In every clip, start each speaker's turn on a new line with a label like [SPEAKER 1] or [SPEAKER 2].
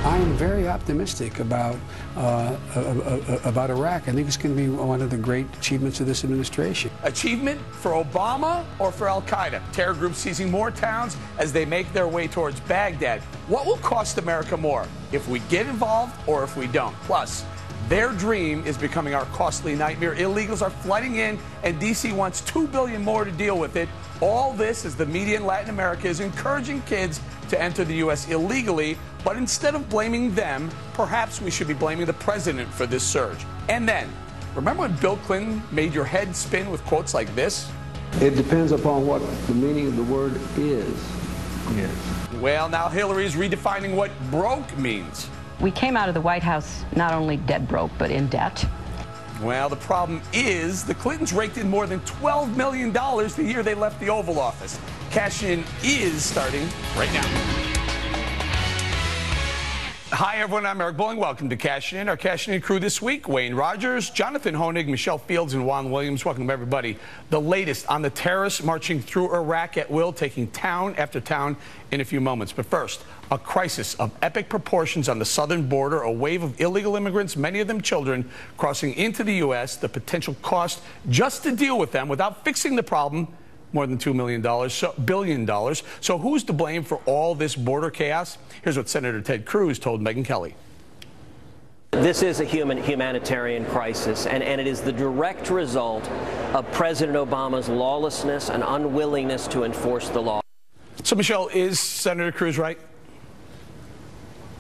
[SPEAKER 1] I am very optimistic about Iraq. I think it's going to be one of the great achievements of this administration.
[SPEAKER 2] Achievement for Obama or for al-Qaeda? Terror groups seizing more towns as they make their way towards Baghdad. What will cost America more if we get involved or if we don't? Plus, their dream is becoming our costly nightmare. Illegals are flooding in, and D.C. wants $2 billion more to deal with it. All this as the media in Latin America is encouraging kids to enter the U.S. illegally. But instead of blaming them, perhaps we should be blaming the president for this surge. And then, remember when Bill Clinton made your head spin with quotes like this?
[SPEAKER 3] It depends upon what the meaning of the word is. Yes.
[SPEAKER 2] Well, now Hillary's redefining what broke means.
[SPEAKER 4] We came out of the White House not only dead broke, but in debt.
[SPEAKER 2] Well, the problem is the Clintons raked in more than $12 million the year they left the Oval Office. Cashin is starting right now. Hi, everyone. I'm Eric Bolling. Welcome to Cashin. Our Cashin crew this week: Wayne Rogers, Jonathan Honig, Michelle Fields, and Juan Williams. Welcome, everybody. The latest on the terrorists marching through Iraq at will, taking town after town in a few moments. But first, a crisis of epic proportions on the southern border, a wave of illegal immigrants, many of them children, crossing into the U.S., the potential cost just to deal with them without fixing the problem, more than $2 billion. So who's to blame for all this border chaos? Here's what Senator Ted Cruz told Megyn Kelly.
[SPEAKER 5] This is a humanitarian crisis, and it is the direct result of President Obama's lawlessness and unwillingness to enforce the law.
[SPEAKER 2] So, Michelle, is Senator Cruz right?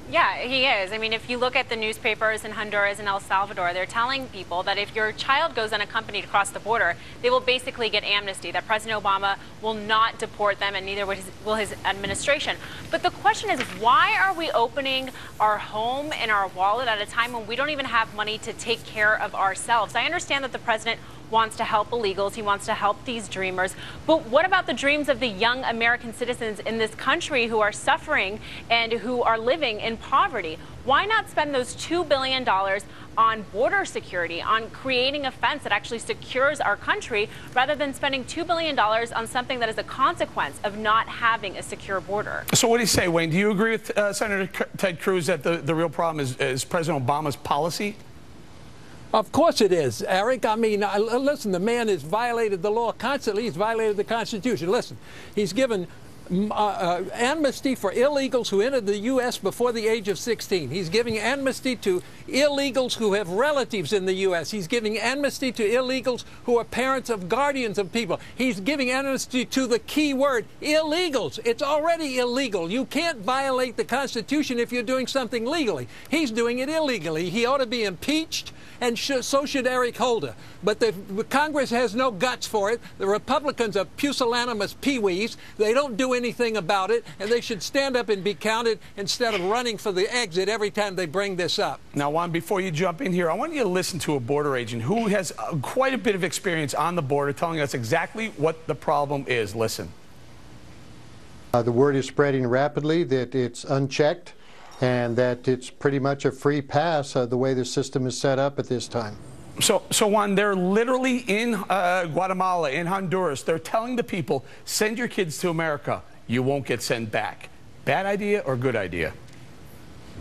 [SPEAKER 6] Yeah, he is. I mean, if you look at the newspapers in Honduras and El Salvador, they're telling people that if your child goes unaccompanied across the border, they will basically get amnesty, that President Obama will not deport them, and neither will his administration. But the question is, why are we opening our home and our wallet at a time when we don't even have money to take care of ourselves? I understand that the president wants to help illegals. He wants to help these dreamers. But what about the dreams of the young American citizens in this country who are suffering and who are living in poverty? Why not spend those $2 billion on border security, on creating a fence that actually secures our country, rather than spending $2 billion on something that is a consequence of not having a secure border? So
[SPEAKER 2] what do you say, Wayne? Do you agree with Senator Ted Cruz that the real problem is President Obama's policy?
[SPEAKER 7] Of course it is, Eric. I mean, listen, the man has violated the law constantly. He's violated the Constitution. Listen, he's given amnesty for illegals who entered the U.S. before the age of 16. He's giving amnesty to illegals who have relatives in the U.S. He's giving amnesty to illegals who are parents of guardians of people. He's giving amnesty to the key word, illegals. It's already illegal. You can't violate the Constitution if you're doing something legally. He's doing it illegally. He ought to be impeached, and so should Eric Holder. But the Congress has no guts for it. The Republicans are pusillanimous peewees. They don't do anything about it, and they should stand up and be counted instead of running for the exit every time they bring this up.
[SPEAKER 2] Now, Juan, before you jump in here, I want you to listen to a border agent who has quite a bit of experience on the border, telling us exactly what the problem is. Listen.
[SPEAKER 8] The word is spreading rapidly that it's unchecked, and that it's pretty much a free pass the way the system is set up at this time.
[SPEAKER 2] So Juan, they're literally in Guatemala, in Honduras. They're telling the people, send your kids to America. You won't get sent back. Bad idea or good idea?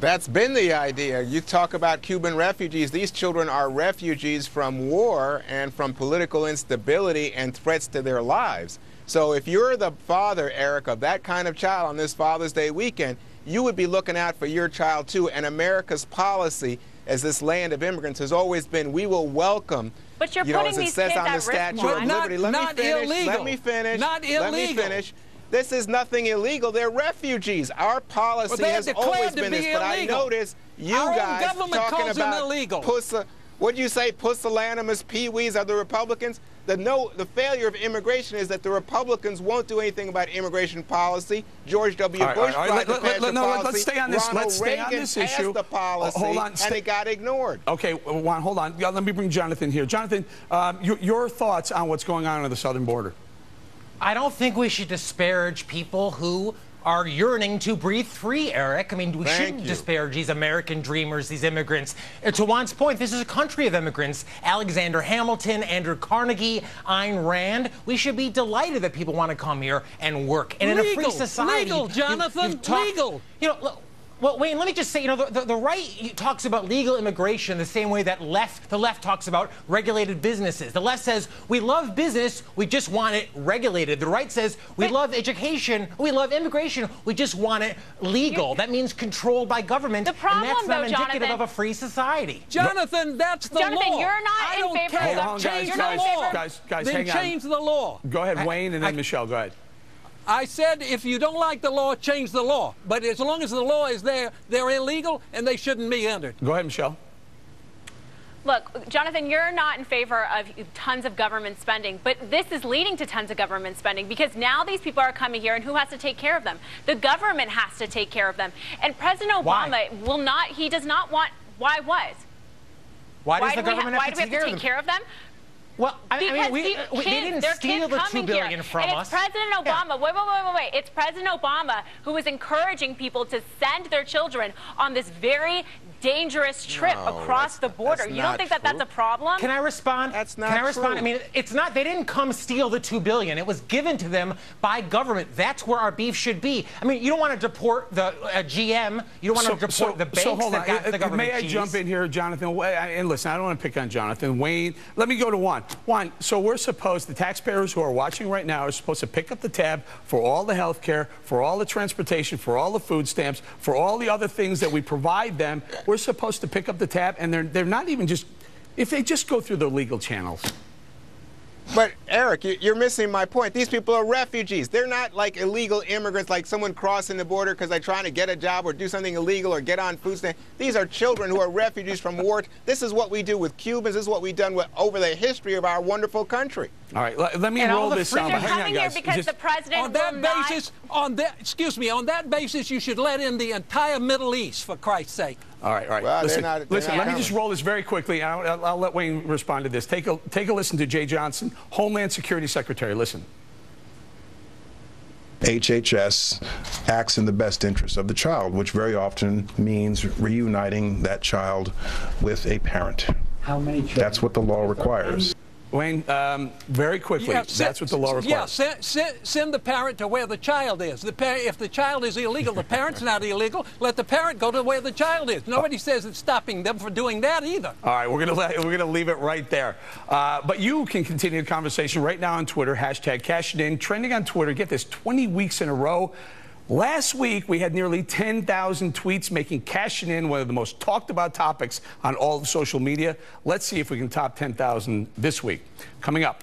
[SPEAKER 9] That's been the idea. You talk about Cuban refugees. These children are refugees from war and from political instability and threats to their lives. So if you're the father, Eric, of that kind of child on this Father's Day weekend, you would be looking out for your child, too. And America's policy as this land of immigrants has always been, we will welcome,
[SPEAKER 6] but you're putting
[SPEAKER 9] as it
[SPEAKER 6] these
[SPEAKER 9] says
[SPEAKER 6] kids
[SPEAKER 9] on the
[SPEAKER 6] at
[SPEAKER 9] Statue
[SPEAKER 6] risk,
[SPEAKER 9] of Liberty.
[SPEAKER 7] Not illegal.
[SPEAKER 9] Let me finish.
[SPEAKER 7] Not illegal.
[SPEAKER 9] Let me finish. This is nothing illegal. They're refugees. Our policy has always been this. But I notice you guys talking about what do you say, pusillanimous peewees are the Republicans? The failure of immigration is that the Republicans won't do anything about immigration policy. George W. Bush tried to pass the policy.
[SPEAKER 2] Let's stay on this.
[SPEAKER 9] Ronald Reagan passed the policy,
[SPEAKER 2] hold on,
[SPEAKER 9] and it got ignored.
[SPEAKER 2] Okay, Juan, hold on. Let me bring Jonathan here. Jonathan, your thoughts on what's going on the southern border?
[SPEAKER 10] I don't think we should disparage people who are yearning to breathe free, Eric. I mean, we shouldn't disparage these American dreamers, these immigrants. And to Juan's point, this is a country of immigrants. Alexander Hamilton, Andrew Carnegie, Ayn Rand. We should be delighted that people want to come here and work. And in a free society,
[SPEAKER 7] legal, Jonathan, legal.
[SPEAKER 10] You know, look, Well, Wayne, let me just say, you know, the right talks about legal immigration the same way that the left talks about regulated businesses. The left says, we love business, we just want it regulated. The right says, we love education, we love immigration, we just want it legal. That means controlled by government.
[SPEAKER 6] The problem,
[SPEAKER 10] and that's not
[SPEAKER 6] though,
[SPEAKER 10] indicative
[SPEAKER 6] Jonathan,
[SPEAKER 10] of a free society.
[SPEAKER 7] Jonathan, that's the law.
[SPEAKER 6] Jonathan, you're not in favor of
[SPEAKER 2] Hold on, guys,
[SPEAKER 7] then
[SPEAKER 2] hang on.
[SPEAKER 7] change the law.
[SPEAKER 2] Go ahead, Wayne, and then Michelle, go ahead.
[SPEAKER 7] I said if you don't like the law, change the law. But as long as the law is there, they're illegal and they shouldn't be entered.
[SPEAKER 2] Go ahead, Michelle.
[SPEAKER 6] Look, Jonathan, you're not in favor of tons of government spending, but this is leading to tons of government spending because now these people are coming here, and who has to take care of them? The government has to take care of them. And President Obama will not, he does not want, why what?
[SPEAKER 10] Why does the government
[SPEAKER 6] have to take care of them?
[SPEAKER 10] Well, I mean, they didn't steal the $2 billion from us.
[SPEAKER 6] It's President Obama. Wait. It's President Obama who is encouraging people to send their children on this very dangerous trip across the border. You don't think that that's a problem?
[SPEAKER 10] Can I respond?
[SPEAKER 9] That's not
[SPEAKER 10] Can I respond?
[SPEAKER 9] true.
[SPEAKER 10] I mean, it's not. They didn't come steal the $2 billion. It was given to them by government. That's where our beef should be. I mean, you don't want to deport the GM. You don't want to deport the banks that got the government
[SPEAKER 2] May I jump in here, Jonathan? And listen, I don't want to pick on Jonathan. Wayne, let me go to Juan. Juan, so we're supposed, the taxpayers who are watching right now are supposed to pick up the tab for all the health care, for all the transportation, for all the food stamps, for all the other things that we provide them. We're supposed to pick up the tab, and they're not even just, if they just go through the legal channels.
[SPEAKER 9] But, Eric, you're missing my point. These people are refugees. They're not like illegal immigrants, like someone crossing the border because they're trying to get a job or do something illegal or get on food stamps. These are children who are refugees from war. This is what we do with Cubans. This is what we've done over the history of our wonderful country.
[SPEAKER 2] All right, let me roll this out.
[SPEAKER 6] They're
[SPEAKER 2] Hang
[SPEAKER 6] coming
[SPEAKER 2] on,
[SPEAKER 6] here
[SPEAKER 2] guys.
[SPEAKER 6] because the president
[SPEAKER 7] on that basis, on that basis, you should let in the entire Middle East, for Christ's sake.
[SPEAKER 2] All right.
[SPEAKER 9] Well,
[SPEAKER 2] listen,
[SPEAKER 9] they're
[SPEAKER 2] let me just roll this very quickly. I'll let Wayne respond to this. Take a listen to Jay Johnson, Homeland Security Secretary. Listen.
[SPEAKER 11] HHS acts in the best interest of the child, which very often means reuniting that child with a parent. How many children? That's what the law requires.
[SPEAKER 2] Wayne, very quickly, that's what the law requires.
[SPEAKER 7] Yeah, send the parent to where the child is. If the child is illegal, the parent's not illegal. Let the parent go to where the child is. Nobody says it's stopping them from doing that either.
[SPEAKER 2] All right, we're gonna leave it right there. But you can continue the conversation right now on Twitter. Hashtag #CashItIn, trending on Twitter. Get this, 20 weeks in a row. Last week, we had nearly 10,000 tweets making cashing in one of the most talked about topics on all of social media. Let's see if we can top 10,000 this week. Coming up,